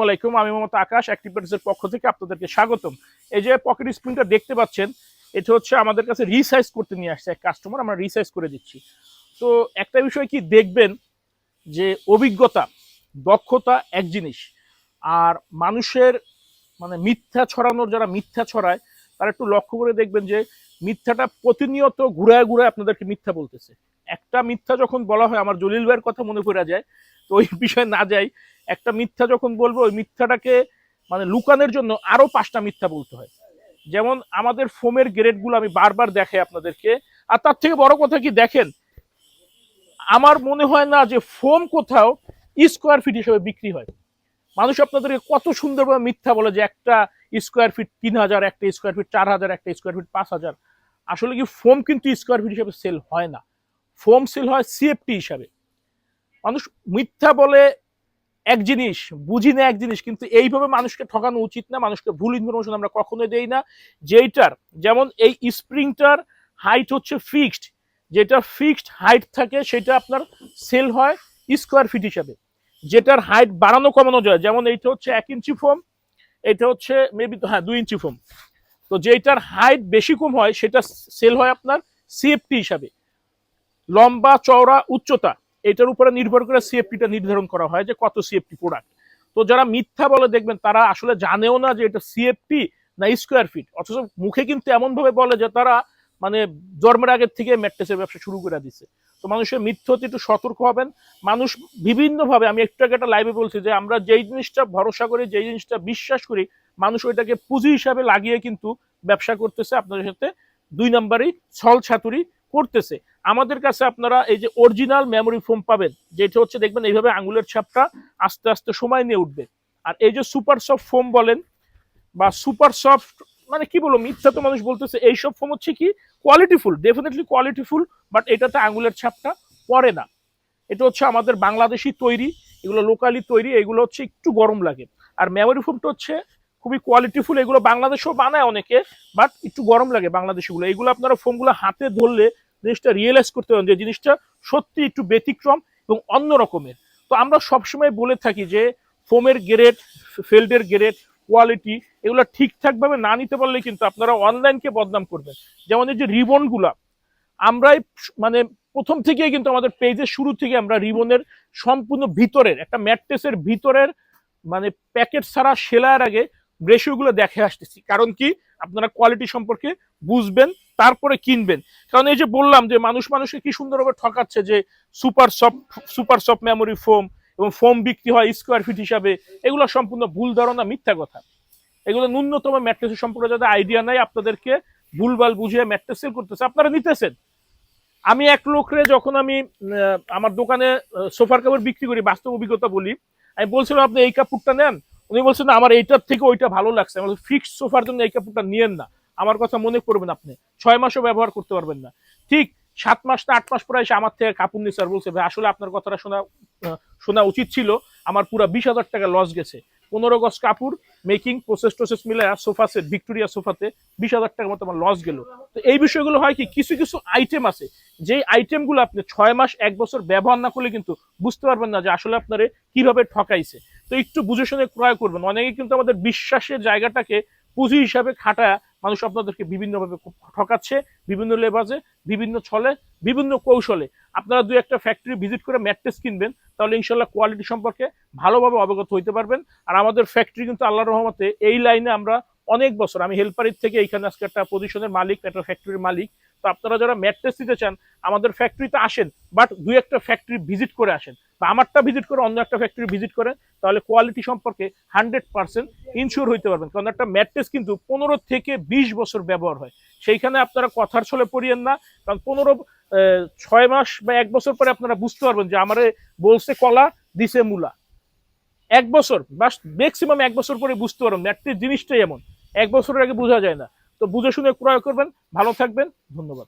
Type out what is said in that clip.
আসসালামাইকুম, আমি মোহাম্মদ আকাশ অ্যাক্টিভেটসের পক্ষ থেকে আপনাদেরকে স্বাগতম। এই যে পকেট স্প্রিংটা দেখতে পাচ্ছেন, এটা হচ্ছে আমাদের কাছে রিসাইজ করতে নিয়ে আসছে এক কাস্টমার, আমরা রিসাইজ করে দিচ্ছি। তো একটা বিষয় কি দেখবেন যে অভিজ্ঞতা, দক্ষতা এক জিনিস, আর মানুষের মানে মিথ্যা ছড়ানোর, যারা মিথ্যা ছড়ায় তারা একটু লক্ষ্য করে দেখবেন যে মিথ্যাটা প্রতিনিয়ত ঘুরায় ঘুরায় আপনাদেরকে মিথ্যা বলতেছে। একটা মিথ্যা যখন বলা হয়, আমার জলিল ভাইয়ের কথা মনে পড়ে যায়, তো ওই বিষয়ে না যাই। একটা মিথ্যা যখন বলবো, ওই মিথ্যাটাকে মানে লুকানোর জন্য আরো 5টা মিথ্যা বলতে হয়। যেমন আমাদের ফোমের গ্রেডগুলো আমি বারবার দেখাই আপনাদেরকে। আর তার থেকে বড় কথা কি দেখেন, আমার মনে হয় না যে ফোম কোথাও স্কোয়ার ফিট হিসেবে বিক্রি হয়। মানুষ আপনাদেরকে কত সুন্দরভাবে মিথ্যা বলে যে একটা স্কোয়ার ফিট 3000, একটা স্কোয়ার ফিট 4000, একটা স্কোয়ার ফিট 5000। আসলে কি ফোম কিন্তু স্কোয়ার ফিট হিসেবে সেল হয় না, ফোম সেল হয় সিএফটি হিসাবে। মানুষ মিথ্যা বলে এক জিনিস, বুঝি না এক জিনিস, কিন্তু এইভাবে মানুষকে ঠকানো উচিত না। মানুষকে ভুল ইনফরমেশন আমরা কখনোই দেই না। যেইটার যেমন এই স্প্রিংটার হাইট হচ্ছে ফিক্সড, যেটা ফিক্সড হাইট থাকে সেটা আপনার সেল হয় স্কোয়ার ফিট হিসাবে। যেটার হাইট বাড়ানো কমানো যায়, যেমন এইটা হচ্ছে 1 ইঞ্চি ফোম, এটা হচ্ছে মেবি 2 ইঞ্চি ফোম। তো যেটার হাইট বেশি কম হয় সেটা সেল হয় আপনার সিএফটি হিসাবে। লম্বা, চওড়া, উচ্চতা, এটার উপরে নির্ভর করে সিএফটিটা নির্ধারণ করা হয় যে কত সিএফটি প্রোডাক্ট। তো যারা মিথ্যা বলে দেখবেন তারা আসলে জানেও না যে এটা সিএফটি না স্কোয়ার ফিট, অথচ মুখে কিন্তু এমন ভাবে বলে যে তারা মানে জন্মের আগের থেকে ম্যাট্রেসের ব্যবসা শুরু করে দিছে। তো মানুষের মিথ্যা হতে একটু সতর্ক হবেন। মানুষ বিভিন্নভাবে, আমি একটু আগে একটা লাইভে বলছি যে আমরা যেই জিনিসটা ভরসা করি, যেই জিনিসটা বিশ্বাস করি, মানুষ ওইটাকে পুঁজি হিসাবে লাগিয়ে কিন্তু ব্যবসা করতেছে, আপনাদের সাথে 2 নম্বরই ছল ছাতুরি করতেছে। আমাদের কাছে আপনারা এই যে অরিজিনাল মেমোরি ফোম পাবেন, যেটা হচ্ছে দেখবেন এইভাবে আঙ্গুলের ছাপটা আস্তে আস্তে সময় নিয়ে উঠবে। আর এই যে সুপার সফট ফোম বলেন বা সুপার সফট, মানে কি বলবো, মিথ্যা তো মানুষ বলতেছে, এইসব ফোম হচ্ছে কি কোয়ালিটিফুল, ডেফিনেটলি কোয়ালিটিফুল, বাট এটাতে আঙ্গুলের ছাপটা পড়ে না। এটা হচ্ছে আমাদের বাংলাদেশি তৈরি, এগুলো লোকালি তৈরি, এগুলো হচ্ছে একটু গরম লাগে। আর মেমোরি ফোমটা হচ্ছে খুবই কোয়ালিটিফুল, এগুলো বাংলাদেশেও বানায় অনেকে, বাট একটু গরম লাগে বাংলাদেশিগুলো। এগুলো আপনারা ফোমগুলো হাতে ধরলে জিনিসটা রিয়েলাইজ করতে পারেন যে জিনিসটা সত্যি একটু ব্যতিক্রম এবং অন্য রকমের। তো আমরা সবসময় বলে থাকি যে ফোমের গ্রেড, ফেল্ডের গ্রেড, কোয়ালিটি, এগুলো ঠিকঠাকভাবে না নিতে পারলে কিন্তু আপনারা অনলাইনকে বদনাম করবেন। যেমন এই যে রিবনগুলা, আমরাই মানে প্রথম থেকেই কিন্তু আমাদের পেজের শুরু থেকে আমরা রিবনের সম্পূর্ণ ভিতরের একটা ম্যাট্রেসের ভিতরের মানে প্যাকেট ছাড়া সেলাইয়ের আগে রেশিওগুলো দেখে আসতেছি। কারণ কি, আপনারা কোয়ালিটি সম্পর্কে বুঝবেন, তারপরে কিনবেন। কারণ এই যে বললাম যে মানুষ মানুষকে কি সুন্দরভাবে ঠকাচ্ছে যে সুপার সফট মেমোরি ফোম এবং ফোম বিক্রি হয় স্কোয়ার ফিট হিসাবে, এগুলো সম্পূর্ণ ভুল ধারণা, মিথ্যা কথা। এগুলো ন্যূনতম ম্যাট্রেসের সম্পর্কে যাদের আইডিয়া নাই, আপনাদেরকে ভুলভাল বুঝিয়ে ম্যাট্রেস সেল করতেছে, আপনারা নিতেছেন। আমি এক লোকরে যখন আমি আমার দোকানে সোফার কাপড় বিক্রি করি, বাস্তব অভিজ্ঞতা বলি, আমি বলছিলাম আপনি এই কাপড়টা নেন, উনি বলছেন আমার এইটার থেকে ওইটা ভালো লাগছে। আমার ফিক্সড সোফার জন্য এই কাপড়টা নিয়েন না, আমার কথা মনে করবেন, আপনি 6 মাসও ব্যবহার করতে পারবেন না। ঠিক 7 মাস না 8 মাস পরে এসে আমার থেকে কাপড় নিচ্ছে আর বলছে ভাই আসলে আপনার কথাটা শোনা উচিত ছিল, আমার পুরো 20,000 টাকা লস গেছে। 15 গজ কাপড়, মেকিং প্রসেস টোসেস মিলে সোফা সেট, ভিক্টোরিয়া সোফাতে 20,000 টাকার মতো আমার লস গেল। তো এই বিষয়গুলো হয় কি, কিছু কিছু আইটেম আছে যে আইটেমগুলো আপনি 6 মাস 1 বছর ব্যবহার না করলে কিন্তু বুঝতে পারবেন না যে আসলে আপনারে কিভাবে ঠকাইছে। তো একটু বুঝে শুনে ক্রয় করবেন। অনেকে কিন্তু আমাদের বিশ্বাসের জায়গাটাকে পুঁজি হিসাবে খাটায় মানুষ আপনাদেরকে বিভিন্নভাবে ঠকাচ্ছে, বিভিন্ন লেবাজে, বিভিন্ন ছলে, বিভিন্ন কৌশলে। আপনারা 2-1টা ফ্যাক্টরি ভিজিট করে ম্যাট্রেস কিনবেন, তাহলে ইনশাল্লাহ কোয়ালিটি সম্পর্কে ভালোভাবে অবগত হইতে পারবেন। আর আমাদের ফ্যাক্টরি কিন্তু আল্লাহর রহমতে এই লাইনে আমরা অনেক বছর, আমি হেল্পারির থেকে এইখানে আজকে একটা পজিশনের মালিক, একটা ফ্যাক্টরির মালিক। তো আপনারা যারা ম্যাট্রেস নিতে চান আমাদের ফ্যাক্টরিতে আসেন, বাট 2-1টা ফ্যাক্টরি ভিজিট করে আসেন, বা আমারটা ভিজিট করে অন্য একটা ফ্যাক্টরি ভিজিট করেন, তাহলে কোয়ালিটি সম্পর্কে 100% ইনশিওর হইতে পারবেন। কারণ একটা ম্যাট্রেস কিন্তু 15 থেকে 20 বছর ব্যবহার হয়, সেইখানে আপনারা কথার ছলে পড়িয়েন না। কারণ 6 মাস বা 1 বছর পরে আপনারা বুঝতে পারবেন যে আমারে বলছে কলা, দিছে মূলা। 1 বছর বা ম্যাক্সিমাম 1 বছর পরে বুঝতে পারবেন ম্যাট্রেস জিনিসটাই এমন, 1 বছরের আগে বোঝা যায় না। তো বুঝে শুনে ক্রয় করবেন, ভালো থাকবেন, ধন্যবাদ।